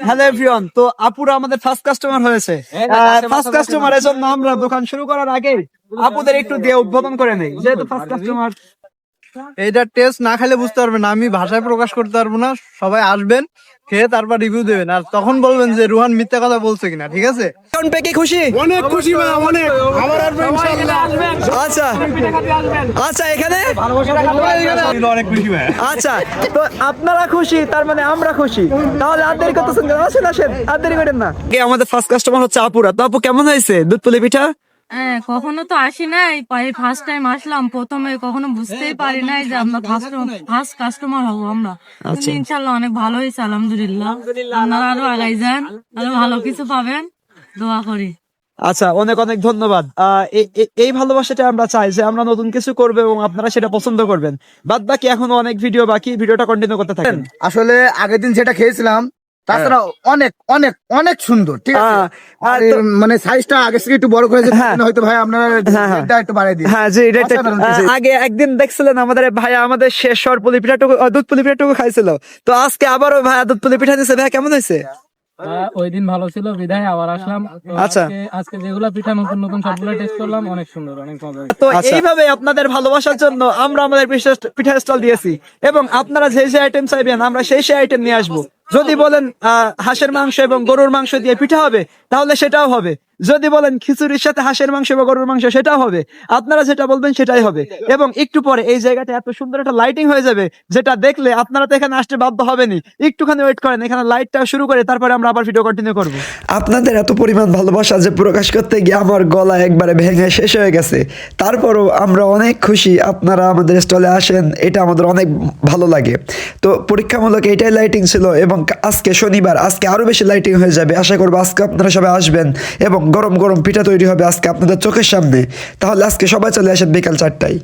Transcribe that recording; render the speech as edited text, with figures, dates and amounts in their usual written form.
Hello everyone, তো আপুরা আমাদের ফার্স্ট কাস্টমার হয়েছে। ফার্স্ট কাস্টমারের জন্য আমরা দোকান শুরু করার আগে আপুদের একটু দিয়ে উদ্বোধন করে নেই, যেহেতু ফার্স্ট কাস্টমার। এইটা টেস্ট না খেলে বুঝতে পারবেন না, আমি ভাষায় প্রকাশ করতে পারবো না। সবাই আসবেন, খেয়ে তারপর রিভিউ দেবেন, আর তখন বলবেন যে রুহান মিথ্যা কথা বলছে কিনা। ঠিক আছে? কোন পেকে খুশি? অনেক খুশি ভাই, অনেক। আবার আসবে ইনশাআল্লাহ। আচ্ছা আচ্ছা, এখানে অনেক খুশি ভাই। আচ্ছা, তো আপনারা খুশি, তার মানে আমরা খুশি। তাহলে আর দেরি করতেছেন কেন? আসেন আসেন, আর দেরি করেন না। আমাদের ফার্স্ট কাস্টমার হচ্ছে আপুরা। তো আপু, কেমন হয়েছে দুধ পুলি পিঠা? হ্যাঁ, কখনো তো আসি নাই, ফার্স্ট টাইম আসলাম। প্রথমে কখনো বুঝতেই পারি নাই যে আমরা ফার্স্ট কাস্টমার হবো আমরা। কিন্তু ইনশাল্লাহ অনেক ভালো হয়েছে, আলহামদুলিল্লাহ। আপনারা আরো আগাই যান, আরো ভালো কিছু পাবেন, দোয়া করি। আচ্ছা, অনেক অনেক ধন্যবাদ। এই ভালোবাসাটা আমরা চাই যে আমরা নতুন কিছু করবো এবং আপনারা সেটা পছন্দ করবেন। বাদ বাকি এখনো অনেক ভিডিও বাকি, ভিডিওটা কন্টিনিউ করতে থাকেন। আসলে আগের দিন যেটা খেয়েছিলাম তাছাড়া অনেক অনেক অনেক সুন্দর। ঠিক আছে, আর মানে সাইজটা আগে থেকে একটু বড় করেছে, হয়তো ভাই আপনারা এটা একটু বাড়াই দিন। হ্যাঁ জি, আগে একদিন দেখছিলেন আমাদের ভাইয়া আমাদের শেষ পুলি পিঠাটুকু, দুধ পুলি পিঠাটুকু খাইছিল। তো আজকে আবারও ভাইয়া দুধ পুলি পিঠা দিচ্ছে। ভাইয়া কেমন হয়েছে? ওই দিন ভালো ছিল, বিদায় আবার আসলাম। তো আচ্ছা। আজকে যেগুলা পিঠা নতুন নতুন সবগুলো টেস্ট করলাম, অনেক সুন্দর, অনেক মজা হয়েছে। তো এইভাবে আপনাদের ভালোবাসার জন্য আমরা আমাদের পিঠা স্টল দিয়েছি, এবং আপনারা যে যে আইটেম চাইবেন আমরা সেই সেই আইটেম নিয়ে আসবো। যদি বলেন হাঁসের মাংস এবং গরুর মাংস দিয়ে পিঠা হবে, তাহলে সেটাও হবে। যদি বলেন খিচুড়ির সাথে হাঁসের মাংস বা গরুর মাংস, সেটাও হবে। আপনারা যেটা বলবেন সেটাই হবে। এবং একটু পরে এই জায়গাটা এত সুন্দর একটা লাইটিং হয়ে যাবে, যেটা দেখলে আপনারা তো এখানে আসতে বাধ্য হবেনই। একটুখানি ওয়েট করেন, এখানে লাইটটা শুরু করে তারপরে আমরা আবার ভিডিও কন্টিনিউ করব। আপনাদের এত পরিমাণ ভালোবাসা যে প্রকাশ করতে গিয়ে আমার গলা একবারে ভেঙে শেষ হয়ে গেছে। তারপরও আমরা অনেক খুশি আপনারা আমাদের স্টলে আসেন, এটা আমাদের অনেক ভালো লাগে। তো পরীক্ষামূলক এটাই লাইটিং ছিল, এবং আজকে শনিবার, আজকে আরো বেশি লাইটিং হয়ে যাবে। আশা করবো আজকে আপনারা সবাই আসবেন এবং গরম গরম পিঠা তৈরি হবে আজকে আপনাদের চোখের সামনে। তাহলে আজকে সবাই চলে আসেন বিকাল 4টায়।